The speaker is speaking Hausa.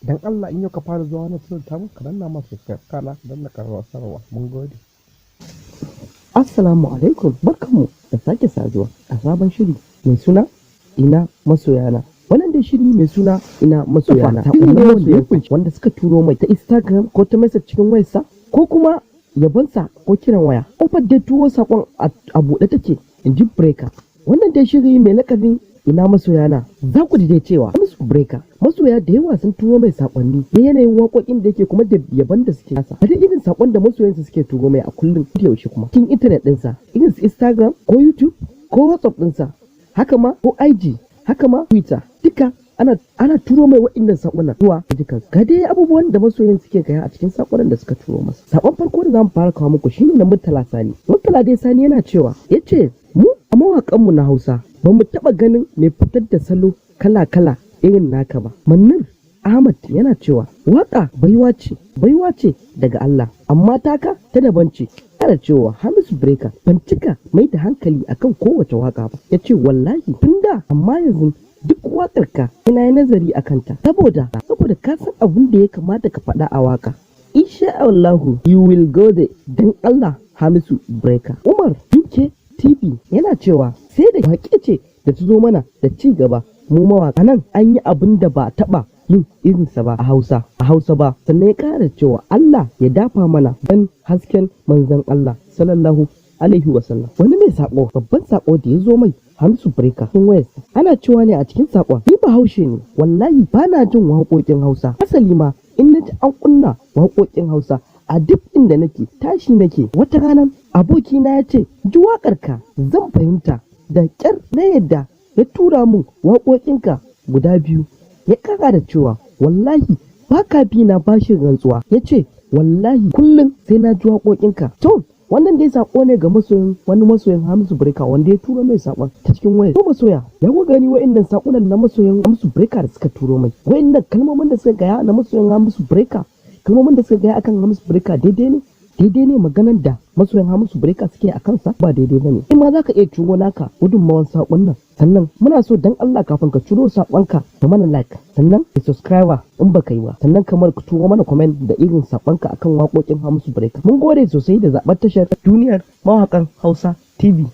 Dan Allah in yau ka fara zuwa na ta mu ka danna ma subscribe kana ka danna karamar sanarwa. Mun gode. Assalamu alaikum, barkanmu da sake saduwa a sabon shiri mai suna ina masoyana. Wannan dai shiri mai suna ina masoyana shiri ne wanda ya kunshi wanda suka turo mai ta Instagram ko ta message cikin wayarsa ko kuma yabonsa ko kiran waya. Kofar da tuwo sakon a buɗe take in ji breaker. Wannan dai shiri mai lakabin ina masoyana za ku ji dai cewa musu breaker masoya da yawa sun turo mai sakonni da yanayin waƙoƙin da yake kuma da yaban da suke nasa a duk irin sakon da masoyansa suke turo mai a kullum da yaushe kuma cikin internet ɗinsa irin su Instagram ko YouTube ko WhatsApp ɗinsa haka ma ko IG haka ma Twitter duka ana turo mai waɗannan sakonnan zuwa duka ga dai abubuwan da masoyan suke gaya a cikin sakonnan da suka turo masa. Sakon farko da zamu fara kawo muku shine na Murtala Sani. Murtala dai Sani yana cewa yace mu a mawaƙanmu na Hausa ba mu taɓa ganin mai fitar da salo kala-kala irin naka ba. Manir Ahmad yana cewa waƙa baiwa ce daga Allah amma taka ta daban ce. Yana cewa Hamisu Breaker ban cika mai da hankali akan kowace waƙa ba. Ya ce wallahi tun da amma yanzu duk waƙarka ina yi nazari a kanta saboda ka san abin da ya kamata ka faɗa a waƙa. Insha Allahu you will go there dan Allah Hamisu Breaker. Umar UK TV yana cewa sai da waƙe ce da ta zo mana da ci gaba mu mawaƙa nan an yi abin da ba taɓa yin irinsa ba a Hausa ba sannan ya ƙara cewa Allah ya dafa mana dan hasken manzon Allah sallallahu alaihi wasallam. Wani mai sako babban sako da ya zo mai Hamisu Breaker cikin wayarsa ana cewa ne a cikin sakon ni Bahaushe ne wallahi ba na jin waƙoƙin Hausa asali ma in na ji an kunna waƙoƙin Hausa a duk inda nake tashi nake wata rana abokina ya ce ji waƙarka zan fahimta da ƙyar na yadda ya tura mun waƙoƙinka guda biyu ya ƙara da cewa wallahi ba ka bi na bashin rantsuwa ya ce wallahi kullum sai na ji waƙoƙinka. To wannan dai sako ne ga wani masoyin Hamisu Breaker wanda ya turo mai sakon ta cikin waya. To masoya ya ku gani wa'annan sakonan na masoyin Hamisu Breaker da suka turo mai wa'annan kalmomin da suka gaya na masoyin Hamisu Breaker kalmomin da suka gaya akan Hamisu Breaker daidai ne maganan da masoyan Hamisu Breaker suke a kansa ba daidai bane. In ma zaka iya turo naka gudunmawan sakon nan sannan muna so dan Allah kafin ka turo sakonka ka mana like sannan ka subscriber in baka yi ba sannan kamar ka turo mana comment da irin sakonka akan waƙoƙin Hamisu Breaker. Mun gode sosai da zaɓar tashar duniyar mawaƙan Hausa TV.